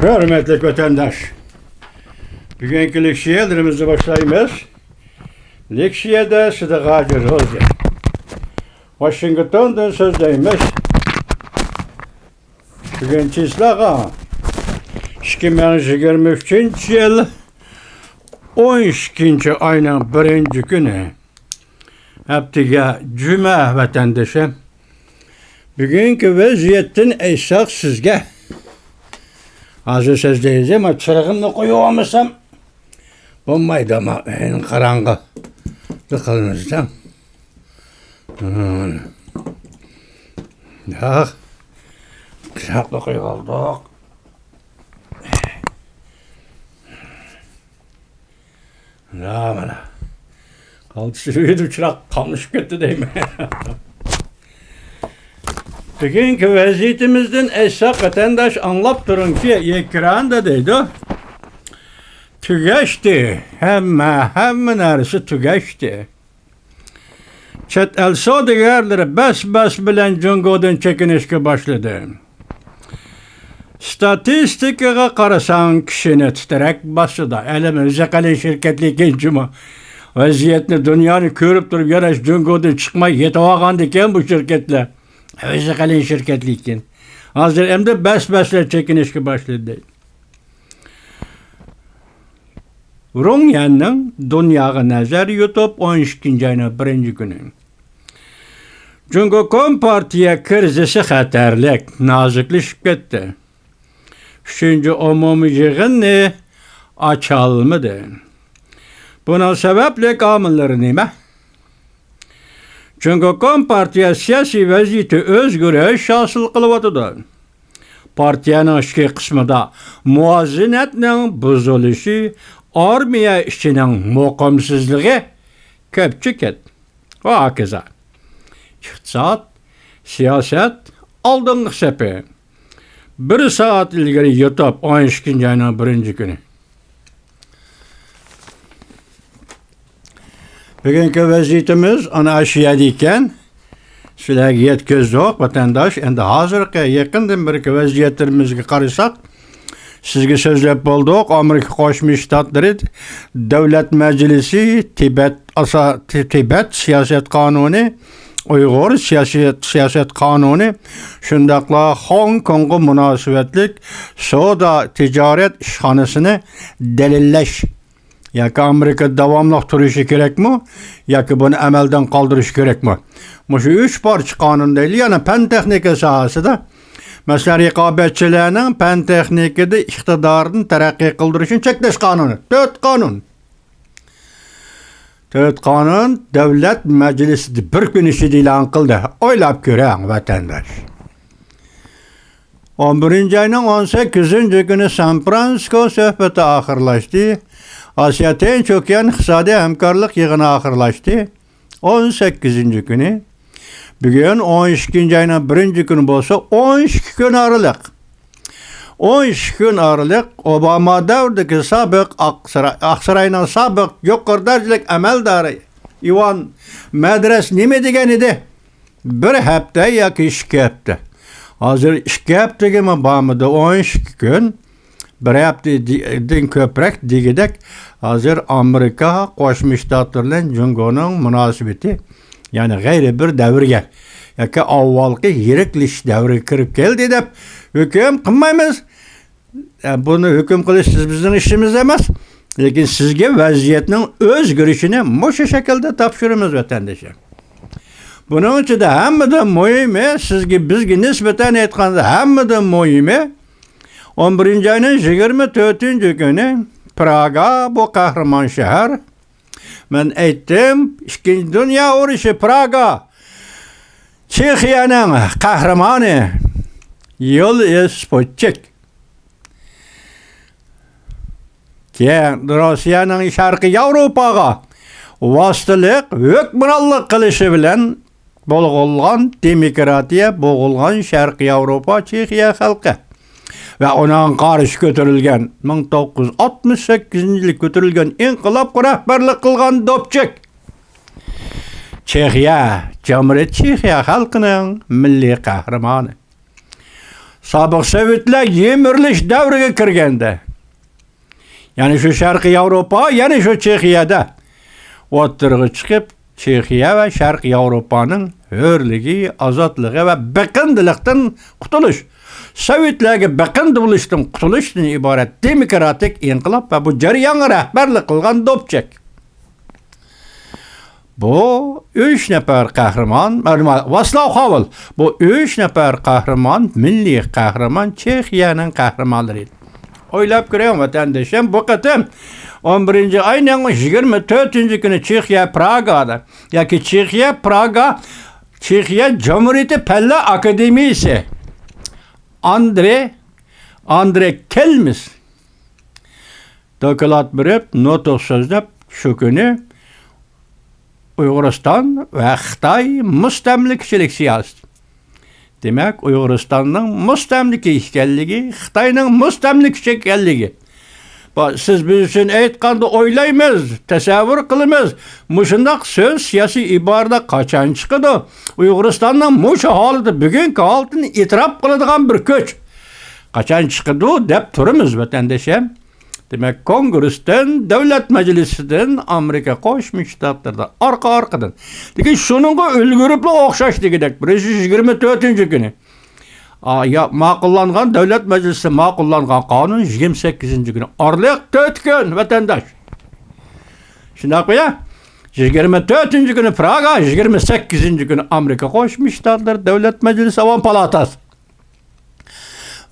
Hürmetli vatandaş, bugünkü leksiyelerimizi başlayımız. Leksiyede size gacır olacak. Washington'dan sözdeyimiz. Bugün çizlağa 2023 yıl 12. ayının 1. günü haftaga cuma vatandaşım. Bugünkü vaziyetin esas sizge. Hazır sözdeyiz ama çırağımla koyuyormuşsam bulmaydı ama en karanlık tıkılınızdan. Ya kısakla koyulduk. Ya bana kaldı sürüydü çırak kalmış gitti değil mi? Bugünkü vaziyetimizden esas vatandaş anlap durun ki ekranda deydi. Tügeçti. Hemen arası tügeçti. Çet el saudigarları bes bilen Cungo'dan çekinişke başladı. Statistikaga qarasan kişini titrek başladı. Elimizde kalan şirketli ikinci mi? Vaziyetini dünyanı körüp durup yana Cungo'dan çıkmayı yetavagan diken bu şirketler. Elimizde kalan şirketli iken. Hazır hem de besle çekinişke başladı. Runya'nın dünyaya nazar yutup 12. ayının 1. günü. Cungo Partiya krizisi xatarlik, nazikleşip gitti. 3. umumi yığını açılmadı. Buna sebeple amilleri nime? Cungo Partiya siyasi vaziyeti özgürlüğü hasıl kılıvatıdı. Partiyanın iki kısmında muvazinatının bozuluşu, armiya işçinin mukamsızlığı köpçük et. O hakeza. İktisat, siyaset, aldığın sepi. 1 saat ilgili yutup 12. ayının 1. günü. Bugünkü vaziyetimiz ana aşiyadiyken sizlerge yetkizdik vatandaş. Endi hazırki yakından bir vaziyetlerimizge qarasak sizge sözlep bulduk. Amerika Qo'shma Shtatlari Davlat Majlisi Tibet siyaset kanunu, Uyghur siyaset kanunu, şundaqla Hong Kong'a münasebetlik Soda ticaret işxanasını delilleş. Yaki Amerika davamlı duruşu gerek mi? Yaki bunu emelden kaldırış gerek mi? Bu şu 3 parça kanun değil. Yani pen texnika sahası da mesela rekabetçilerinin pen texnikada iktidarını terakki kıldırışın çekleş kanunu. 4 kanun. 4 kanun devlet meclisi bir gün işi ilan kıldı. Oylap gören vatandaş. 11. ayının 18. günü San Francisco sohbeti ahırlaştı. Asya'da en çok yan iqtisadi hemkarlık yığını ahırlaştı. 18. günü. Bugün 12. ayının 1. günü olsa 12 gün aralık. 12 gün aralık Obama davrdaki sabık Aksaray'ın sabık yukarı derecelik emeldarı Ivan Medres nime degen idi? Bir hafta yaki 2 hafta. Hazır 2 hafta gibi bağımda 12 gün bir haftadan köprek digidek hazır Amerika Qo'shma Shtatlarla Cungo'nun münasebeti yani gayri bir davrga yoki avvalgi yiriklish davriga kirib keldi deb hukm qilmaymiz. Buni hukm qilish bizning ishimiz emas. Lekin sizga vaziyatning o'zgarishini mushu shaklda topshiramiz vatandoshlar. Buning ichida hammadan muhimi sizga bizga nisbatan aytganda hammadan muhimi 11. ayının 24. günü Praga bu kahraman şehir. Ben aytdim 2. Dünya Urushi Praga Çexiyanın kahramanı yol Sputnik. Rusiyanın Şarkı Avrupaga vasıtılık hükümranlık kılışı bilen bulgulgan demokratiya boğulgan Şarkı Avrupa Çexiya halkı. Ve ona karşı götürülgen 1968 yılı götürülgen inkılap rehberlik kılgan Dobçek. Çexiya, Cumhuriyet Çexiya halkının milli kahramanı. Sobiq Sovetlar yemirilish davriga kirganda, ya'ni shu Sharqiy Yevropa, ya'ni shu Chexiyada o'tirg'i chiqib, Chexiya va Sharqiy Yevropaning hurligi, ozodligi va biqindilikdan qutulish, Sovetlarga biqindi bo'lishdan qutulishdan iborat demokratik inqilob va bu jarayonga rahbarlik qilgan Dobchak. Bu 3 nafar qahramon, Václav Havel, bu 3 nafar qahramon, milliy qahramon Chexiyaning qahramonlari edi. O'ylab ko'ring vatandoshim, bu qatam 11-oyning 24-kuni Chexiya Pragada yoki Chexiya Cumhuriyati Palla Akademiyasi Andre Kelmis doklad berib, nutq so'zlab shu kuni Uyg'uriston va Xitoy mustamlikachilik siyosati. Demak, Uyg'uristonning mustamlika ekanligi, Xitoyning mustamlikachi ekanligi. Siz biz uchun aytganda o'ylaymiz, tasavvur qilamiz. Mushundaq so'z siyosiy iborada qachon chiqadi? Uyg'uristonning mushu holida bugungi holatini e'tirof qiladigan bir kuch qachon chiqadi deb turamiz vatandoshim. Demak, Kongressdan, Davlat Majlisidan, Amerika Qo'shma Shtatlardan orqa-orqadan. Lekin shuningga ulgurib o'xshashligidek 124-kuni ma'qullangan Davlat Majlisi ma'qullangan qonun 28-kuni. Orliq 4 kun vatandosh. Shunaqmi? 24-kuni Praga, 28-kuni Amerika Qo'shma Shtatlar Davlat Majlisi Avam Palatasi.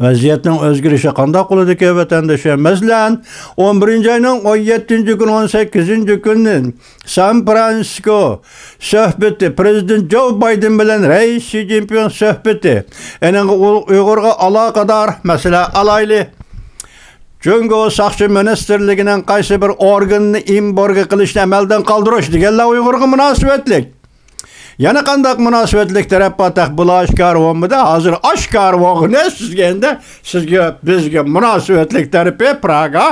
Vaziyatning o'zgarishi qanday bo'ladi ki vatandoshlar? Masalan, 11-oyning 17-kuni, 18-kuni San Fransisko suhbati, Prezident Joe Biden bilan Rais Xi Jinping suhbati. Uyg'urga aloqador masala alayli. Jungo Saqchi ministerligining qaysi bir organni embargo qilishni amaldan qoldirish deganlar Uyg'urga munosabatlik. Yana qandaq munosabatlik tarafbataq bulaşkar bo'lmadi. Hozir oshkor bo'lgani sizga bizga munosabatlik tarafi Praga,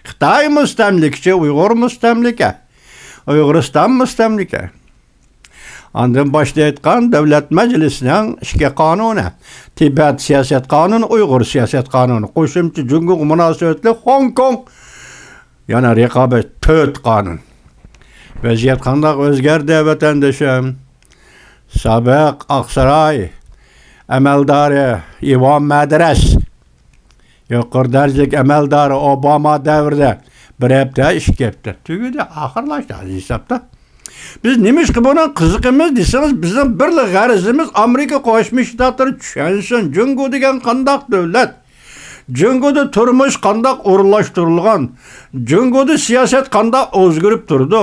Xitoy mustamlikachi, Uyg'ur mustamlika, Uyg'uriston mustamlika. Ondan boshda aytgan Davlat Majlisining ishki qonuni, Tibet siyosat qonuni, Uyg'ur siyosat qonuni, qo'shimcha jungo munosabatli Hong Kong, yana raqobat 4 qonun. Vaziyat qanday o'zgardi vatandoshim? Sobiq Oqsaroy amaldori Ivan Madras, yuqori darajalik amaldori Obama davrida bir hafta ish ketdi. Tugadi, oxirlashdi hisobda. Biz nima ish qilib qiziqimiz desangiz, bizning birlik g'arazimiz Amerika Qo'shma Shtatlari tushunsin, jungo degan qandaq davlat. Jungoda turmush qandaq o'rinlashtirilgan, jungoda siyosat qandaq o'zgarib turdi.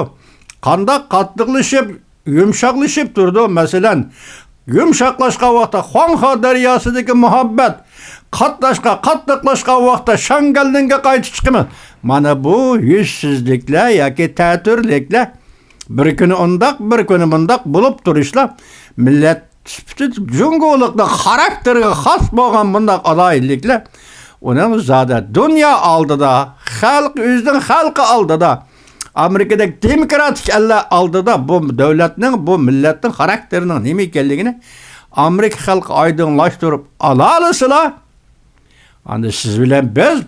Qandaq qattiqlashib, yumshoqlashib turdi. Masalan, yumshoqlashgan vaqtda Xonxo daryosidagi muhabbat, qattiqlashgan vaqtda Shangallinga qaytib chiqimiz. Mana bu yuzsizliklar yoki ta'tirliklar bir kuni undaq, bir kuni bundaq bo'lib turishlar millat jungolikda xarakteriga xos bo'lgan bundaq alayliklar uning zoda dunyo oldida, xalq o'zining xalqi oldida, Amerikadagi demokratik Allah oldida bu davlatning, bu millatning xarakterining nima ekanligini Amerika xalqi oydinlashtirib olasizlar. Endi siz bilan biz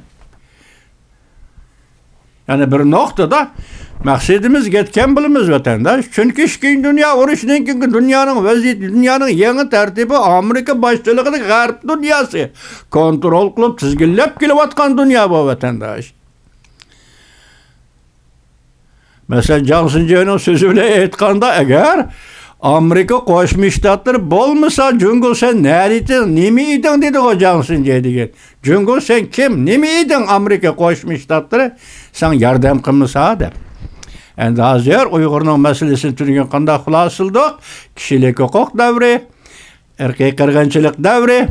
yani bir noktada maqsadimiz yetgan bo'lamiz vatandosh. Chunki ikkinchi dunyo urushidan keyin dunyoning vaziyati, dunyoning yangi tartibi Amerika boshchiligidagi g'arb dunyosi kontrol qilib tizginlab kelayotgan dunyo bu vatandosh. Mesela Johnson Jones'un sözü bilan aytganda, agar Amerika Qo'shma Shtatlari bo'lmasa, jungo sen nima eding dedi o Johnson degan. Jungo sen kim? Nima eding Amerika Qo'shma Shtatlari sen yordam qilmasa deb. Endi hozir Uyg'urning masalasini turgan qanday xulosaldik? Kishilik huquq davri, irqiy qirg'inchilik davri,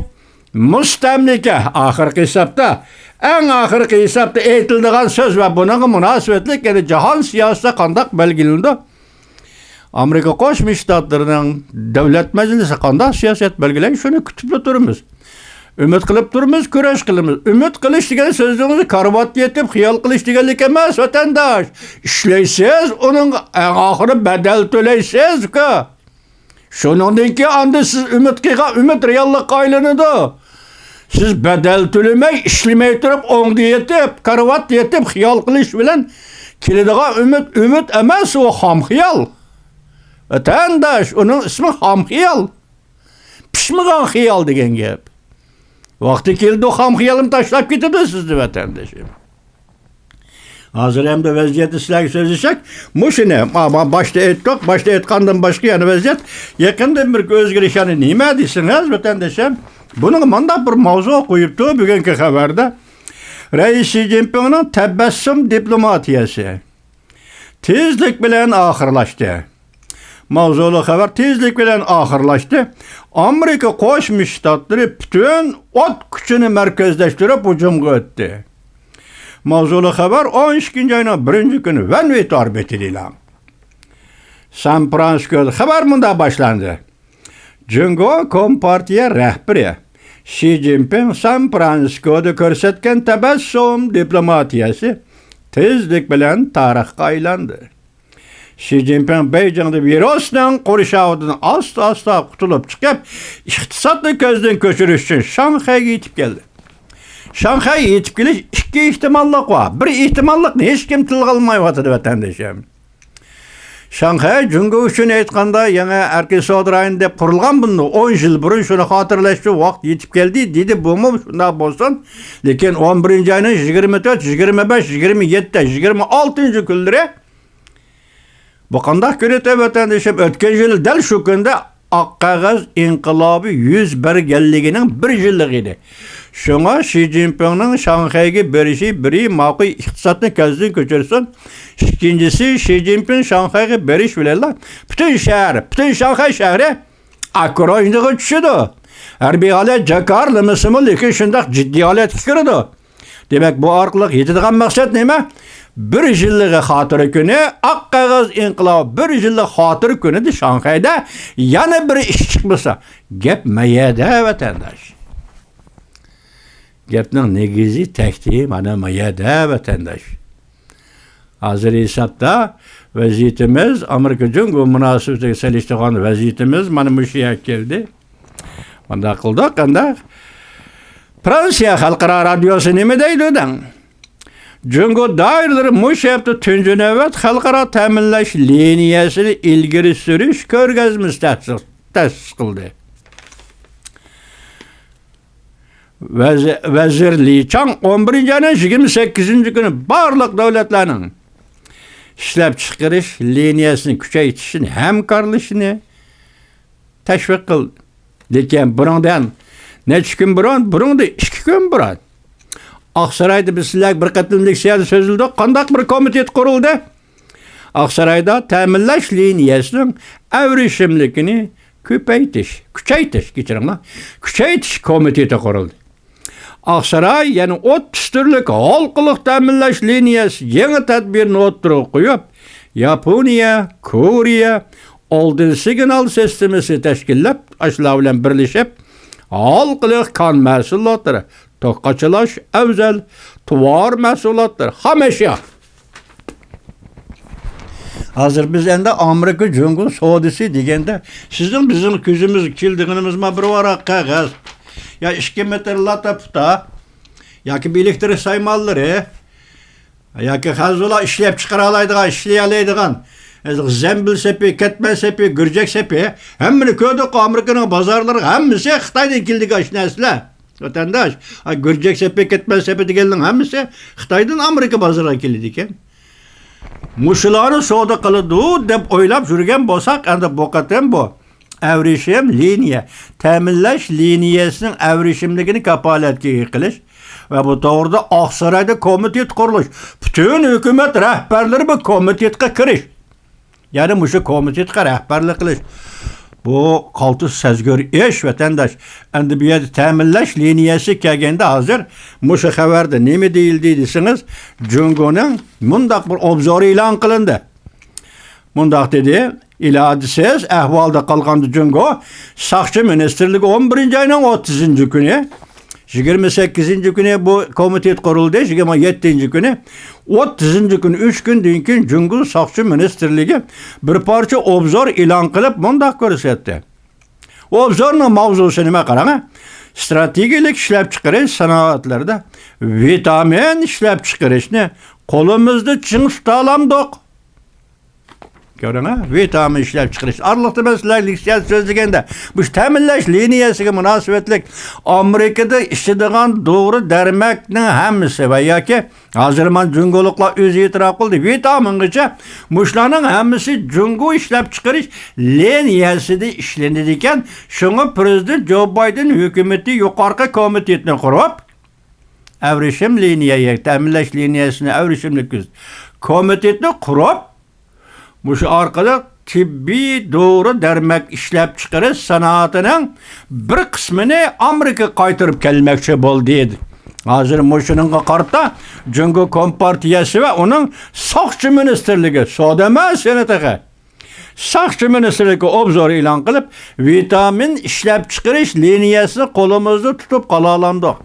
mustamlika oxirgi hisobda eng oxirgi hisobda aytiladigan so'z va buning munosabatli yani jahon siyosatida qanday belgilandi? Amerika Qo'shma Shtatlarining Davlat Majlisi qanday siyosat belgilaydi? Shuni kutib turamiz. Umid qilib turamiz, kurash qilamiz. Umid qilish degan so'zingizni karvat yetib xiyol qilish deganlik emas vatandosh. Ishlaysiz, uning oxiri badal to'laysiz-ku. Shuningdek, endi siz umid qilgan umid reallikka aylanadi. Siz bedel tölemey, işlemey turib, oңda yetip, karvat yetip, xiyal qilish bilan keladigan ümit emas, o ham xiyal. Vatandaş, onun ismi ham xiyal. Pişmagan xiyal degan gap. Vaqti keldi, o ham xiyalim tashlab ketadi sizni vatandaşım. Hazır hem de vaziyeti sizlerge sözleşek. Muşine, başta ettik, başta etkandan başka yani vaziyet. Yakında bir özgürüşeni nime deysiniz vatandaşım? Bunun manda bir mavzu koyuptu bugünkü haberde. Reis Xi Jinping'in tebessüm diplomatiyası. Tezlik bilen ahırlaştı. Mavzulu haber tezlik bilen ahırlaştı. Amerika Koşmuş Ştatları bütün ot gücünü merkezleştirip hücumga öttü. Mavzulu haber 12. ayının 1. günü Venvi tarbet edilen. San Francisco'da haber bunda başlandı. Jungo Kompartiya rehberi Xi Jinping San Francisco'da körsetken tebessüm diplomatiyası tezlik bilen tarixga aylandı. Xi Jinping Beijing'de virusdan qorishağıdan asta qutulup çıkıp iqtisodni ko'zdan ko'chirish uchun Shanxayga yetib keldi. Shanxay yetib kelish ikki ehtimollik var. Bir ehtimollikni hech kim tilga olmayotdi vatandaşım. Shanxay Jungo uchun aytganda yana erkin savdo rayonida qurilgan bunda 10 yil burun shuni xotirlashga vaqt yetib keldi dedi. Bu mu shunday bo'lsin, lekin 11 ayning 24, 25, 27, 26 kunlari bu qanday ko'radi vatandaşım? O'tgan yil dal shu kunda oq qog'oz inqilobi 101ganligining 1 yillik edi. Şuna Xi Jinping'nin Shanxayga berishi biri ma'qul iqtisodni ko'zdan ko'chirsin. İkincisi Xi Jinping Shanxayga berish bilan bütün shahar, bütün Shanxay shahri akrojniga tushadi. Harbiy holat jakarli misli lekin shunday jiddiy holatga kiradi. Demak bu orqali yetadigan maqsad nima? 1 yillik xotira kuni, oq qog'oz inqilob 1 yillik xotira kunida Shanxayda yana bir ish chiqmasa, gap mayada vatandaş. Gapning negizi taktiği mana mayada vatandaş. Hazır hesapda vaziyetimiz Amerika Jungo münasebetiga selishtirgan vaziyetimiz mana mushuga keldi. Bunda qildik qanday? Fransiya Xalqaro radiosi nima deydi o'dan? Jungo doiralari mush hafta tunji navbat xalqaro ta'minlash liniyasini ilgari surish ko'rgazmasi ta'sis qildi. Vazir Li Chang 11. ayning 28. kuni barliq davlatlarning ishlab chiqarish liniyasini kuchaytirishni, hamkorlashishni tashviq qildi. Lekin bundan necha kun burun, 2 kun burun Aqsarayda bizlar bir qatimlik siyasi sözüldü. Qandaq bir komitet quruldi. Aqsarayda ta'minlash liniyasining avrishimligini kuchaytirish komiteti quruldi. Aqsaray yani 30 turlik halqılık ta'minlash liniyasi yangi tadbirini o'ttirib qo'yib, Yaponiya, Koreya oldin signal sistemasi tashkillab, ashlar bilan birlashib, halqılık kan mahsulotlari to'qqachilash afzal tuvar mahsulotlar hameşa. Hazır biz endi Amerika Jungo savdosi deganda sizning bizim ko'zimiz keldiğimiz ma bir varaq qog'oz ya 2 metr lata puta yoki elektrik saymallari yoki hazırla ishlab chiqara oladigan, ishlay oladigan zambil sepi, ketmen sepi, gurjak sepi hammani ko'rdik. Amerikaning bozorlari hammasi Xitoydan keldigan narsalar. Vatandaş, gurjak sepi, ketmen sepi deganning hammasi Xitoydan Amerika bozoriga keldi ekan. Muşularni savdo qiladi deb o'ylab yurgan bo'lsak, endi bu qatam bu avrishim liniya, ta'minlash liniyasining avrishimligini kapolatga qilish va bu to'g'rida Oqsaroyda komitet qurilish, butun hukumat rahbarlari bu komitetga kirish. Ya'ni mushu komitetga rahbarlik qilish. Bu qaltis sezgör ish vatandaş. Endi bu yerda ta'minlash liniyasi kelganda hozir mushu xabarda nima deyildi desiniz, Jungoning mundaq bir obzori e'lon qilindi. Mundaq dedi, ilojisiz ahvolda qolgan Jungo Saqchi ministerligi 11 ayning 30 kuni 28 kuni bu komitet qurildi, 27 kuni 30 kuni 3 kundan keyin Jungo Saqchi ministerligi bir parcha obzor e'lon qilib mundaq ko'rsatdi. Obzorning mavzusi nima qarang? strategik ishlab chiqarish sanoatlarida vitamin ishlab chiqarishni qo'limizda ching tuta olamiz. Görün ha? Vitamin ishlab chiqarish. Arlıqda ben sizlerle sözlegende bu ta'minlash liniyasiga münasebetlik Amerikada ishlaydigan doğru dermekning hammasi va yoki hozir men jungoliqlar o'zi e'tirof qildi. Vitamingacha mushlarning hammasi jungo ishlab chiqarish liniyasida ishlanadi ekan. Shunga prezident Joe Biden hukumati yuqorqi komitetni qurib, avrishim liniyaga ta'minlash liniyasini avrishimlik komitetni qurib, bu şu arkada tibbi doğru dermek işlep çıkarış sanatının bir kısmını Amerika kaytırıp gelmekçi bol deydi. Hazır Muşu'nun kartta Cungo Kompartiyası ve onun Sakçı Ministerliği, Sodeme Senatı, Sakçı Ministerliği obzor ilan kılıp vitamin işlep çıkarış liniyasını kolumuzda tutup kalalandı.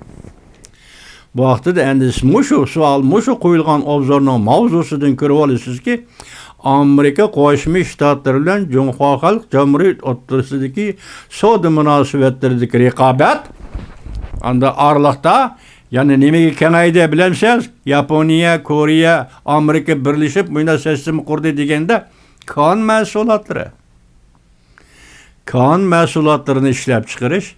Bu vaxtda endisi Muşu koyulgan obzorunun mavzusudan görüp olursunuz ki Amerika Qo'shma Shtatlari bilan Jumhur Xalq Jamhuriyati o'rtasidagi savdo munosabatlaridagi raqobat anda araliqda yani nimaga kengaydi bilamsiz? Yaponiya, Koreya, Amerika birlashib munosabatni qurdi deganda kon mahsulotlarini ishlab chiqarish,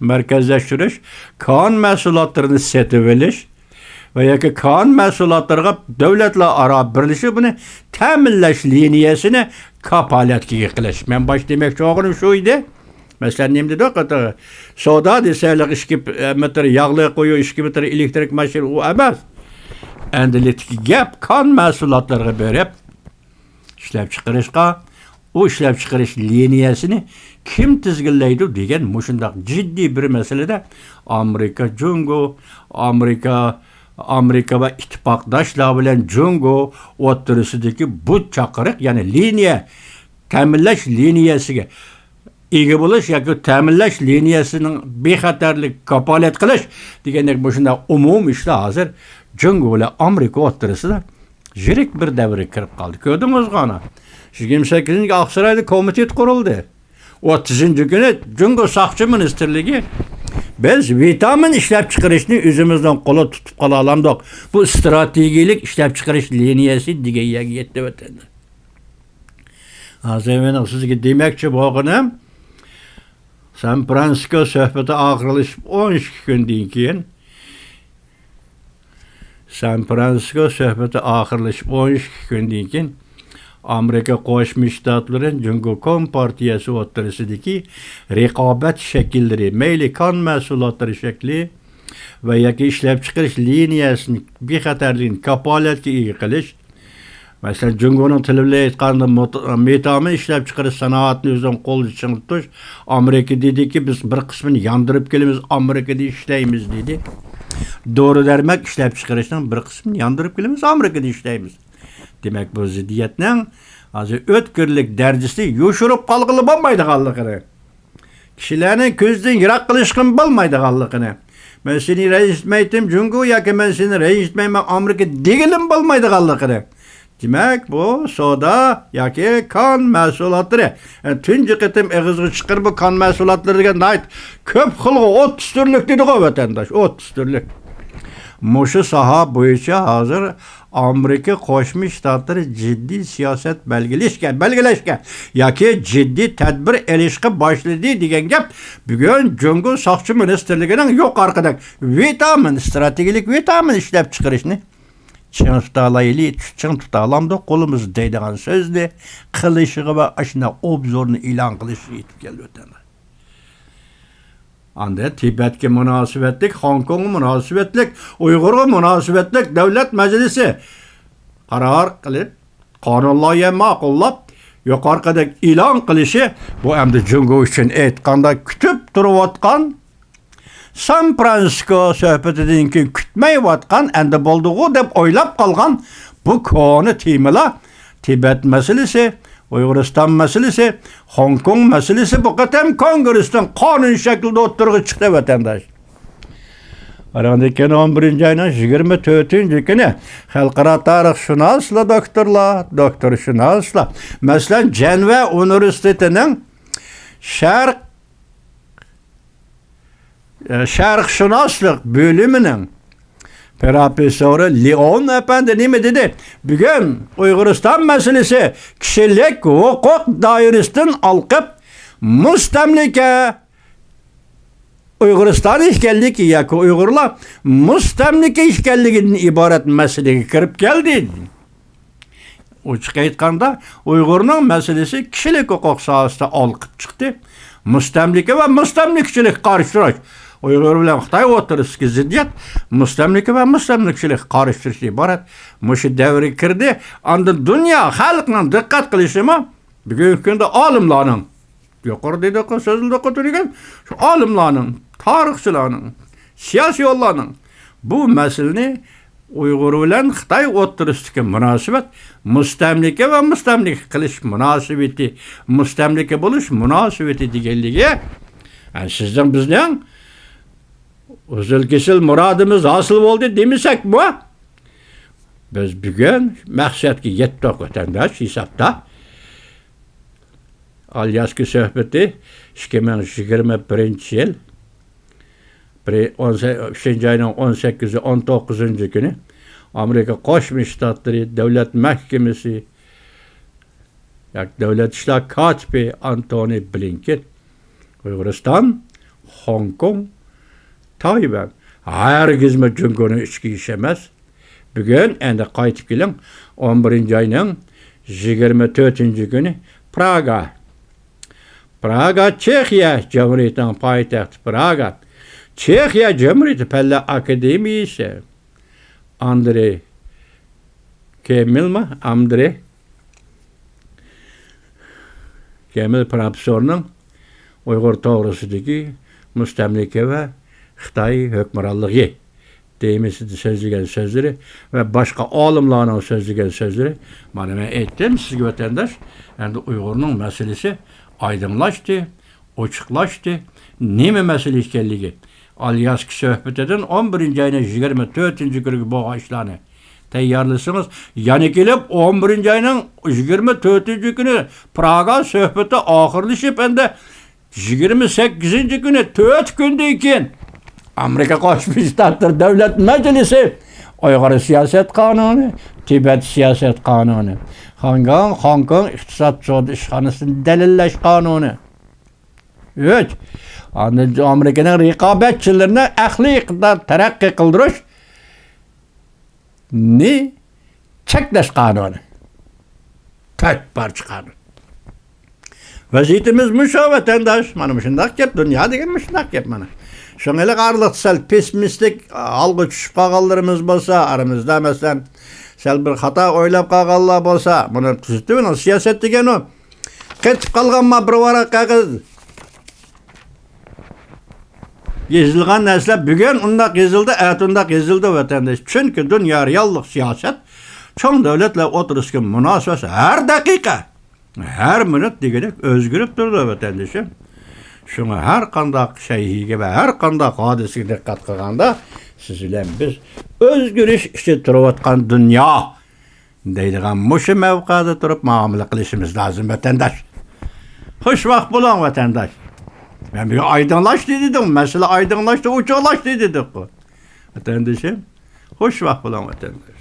markazlashtirish, kon mahsulotlarini sotib olish ve yoki kon mahsulotlarga davlatlararo birlashib buni ta'minlash liniyasini kapolatga qilish. Men bosh demoqchi o'g'lim shu edi. Masalan, nimda qata savdo desak 2 metr yog'li qo'yu 2 metr elektrik mashina u emas. Endilikdagi gap kon mahsulotlarga berib ishlab chiqarishga, o ishlab chiqarish liniyasini kim tizginlaydi degan mushundaq jiddiy bir masalada Amerika ve ittifaqdoshlar bilan Jungo o'rtasidagi bu chaqiriq, yani liniya, ta'minlash liniyasiga ega bo'lish yoki ta'minlash liniyasining bexatarlik kapolat qilish degandek bu shunday umum ishlar hozir Jungo bilan Amerika o'rtasida yirik bir davrga kirib qoldi. Ko'rdingiz qana? 28 Oqsaroyda komitet qurildi. 30-kuni Jungo Saqchi Ministerligi biz vitamin ishlab chiqarishni o'zimizdan qo'la tutib qola olamiz. Bu strategik ishlab chiqarish liniyasi degan yetdi vatanda. Hozir men sizga demoqchi bo'lganim, San Fransisko suhbati oxirlashib 12 kundan keyin San Fransisko suhbati oxirlashib 12 kundan keyin Amerika Qo'shma Shtatlari Jungo Kompartiyasi o'rtasidagi raqobat shakllari, mayli kon mahsulotlari shakli va yoki ishlab chiqarish liniyasini bexatarlikni kapolatga ega qilish. Masalan, Jungoning tili bilan aytganda vitamin ishlab chiqarish sanoatini o'zidan qo'l ichiga tutish. Amerika dediki biz bir qismini yondirib kelamiz, Amerikada ishlaymiz dedi. Dori-darmok ishlab chiqarishdan bir qismini yondirib kelamiz, Amerikada ishlaymiz. Demek bu ziddiyatning hozir o'tkirlik darajasi yo'shirib qolg'ili bo'lmaydiganligini, kishilarni ko'zdan yiroq qilishqin bo'lmaydiganligini, men seni rejitmaydim Jungo yoki men seni rejitmayman Amerika degilim bo'lmaydiganligini. Demek bu savdo yoki kon mahsulotlari. Tunji qitim eg'izga chiqir bu kon mahsulotlari degan ayt ko'p xilga 30 turlik dedi-ku vatandosh, 30 turlik. Muşu saha bo'yicha hozir Amerika Qo'shma Shtatlari jiddiy siyosat belgilashga yoki jiddiy tadbir elishga boshladi degan gap bugun Jungo Saqchi Ministerligining yuqorqida vitamin, strategik vitamin ishlab chiqarishni ching tuta olamiz qo'limiz deydigan so'zni qilishiga va ashuna obzorni e'lon qilishi yetib keldi o'tadi. Anda Tibetga munosabatlik, Hong Kongga munosabatlik, Uyg'urga munosabatlik davlat majlisi qaror qilib, qonun loyiha ma'qullab, yuqorqida e'lon qilishi bu endi Jungo uchun aytganda kutib turayotgan, San Fransisko suhbatidan keyin kutmayotgan, endi bo'ldi-ku deb o'ylab qolgan bu koni temalar Tibet masalasi, Uyg'uriston masalasi, Hong Kong masalasi bu qatam Kongressdan qonun shaklida o'tirg'i chiqdi vatandosh. Arandakin 11-ayning 24-kuni xalqaro tarixshunoslar doktorshunoslar, masalan Jeneva Universitetining Sharq Şərqşünaslık bölümünün profesörü Leon Efendi nime dedi? Bugün Uyguristan meselesi kişilik hukuk dairesinden alkıp müstemlike Uyguristan işgallik ya ki Uygurlar müstemlike işgalliğinin ibaret meseleye kirip geldi. Uçuk aytkanda Uygur'un meselesi kişilik hukuk sahasında alkıp çıktı. Müstemlike ve müstemlikçilik karıştırış. Uygur bilen Xitay oturuşki ziddiyet, müstemlike ve müstemlikçilik karıştırış ibaret. Muşu devri kirdi. Anda dünya halkının dikkat kılışımı bugünkü günde alimlarının yukarı dedik sözünde otururken şu alimlarının, tarihçilerinin, siyasi yollarının bu meseleni Uygur bilen Xitay oturuşki münasebet müstemlike ve müstemlik kılış münasebeti, müstemlike buluş münasebeti digelliği yani sizden bizden uzun kesil muradımız hasıl oldu demisek bu. Biz bugün məqsədki yetdik vatandaş hesapta. Alyaski söhbeti 2021 yıl 3. ayının 18'i 19. günü Amerika Koşmuş Ştatları Devlet Mahkemesi Devlet İşler Katibi Antony Blinken Uyguristan, Hong Kong, Tayvan herkes mi cüngünü içki işemez. Bugün endi qaytıp gelin 11. ayının 24. günü Praga, Çekiya Cumhuriyeti'nin payitahtı Praga. Çekiya Cumhuriyeti Pelle Akademisi Andrei Kemil profesörünün Uygur toğrusudaki müstemlike ve Xitay hükmranlığı deyimisi sözlügen sözleri ve başka alimlerin sözlügen sözleri bana ben ettim sizge vatandaş yani Uygur'un meselesi aydınlaştı, açıklaştı. Neme mesele işkelliği? Alyaski söhbet edin 11. ayına 24. günü bu işlerini teyyarlısınız. Yani gelip 11. ayının 24. günü Praga söhbeti ahırlaşıp ende 28. günü 4 gündeyken Amerika Koşmuş Ştatları Devlet Meclisi Uygur siyaset kanunu, Tibet siyaset kanunu, Hong Kong iktisat soğudu işhanısını delilleş kanunu. 3. Amerika'nın rekabetçilerine ehli iktidar terakki kıldırış ne? Çekleş kanunu. Tek parça kanun. Vaziyetimiz müşa vatandaş. Mana müşündak yap, dünya degen müşündak yap mana. Şöyle qarlıqsal pesimistik algı düşüp qağallarımız bolsa, aramızda mesela sel bir hata oylap qağallar bolsa, bunu tüzütü siyaset degen o. Ketip qalğanma bir varaq qağız. Gezilgan nesle bugün undaq gezildi, undaq gezildi vatandaş. Çünkü dünya reallik siyaset çoğun devletle oturuşki münasebesi her dakika, her minut degerek özgürlük durdu vatandaşım. Şuna her kandak şeyhiga ve her kandak hadisiga dikkat qilganda siz bilan biz özgürlük işi turayotgan dünya deydigan mushu mavqada turib muomala qilishimiz lazım vatandaş. Xush vaqt bo'ling vatandaş. Ben bir aydınlaş dedim. Mesela aydınlaştı, uçaklaştı dedik. Vatandaşım, xush vaqt bo'ling vatandaş.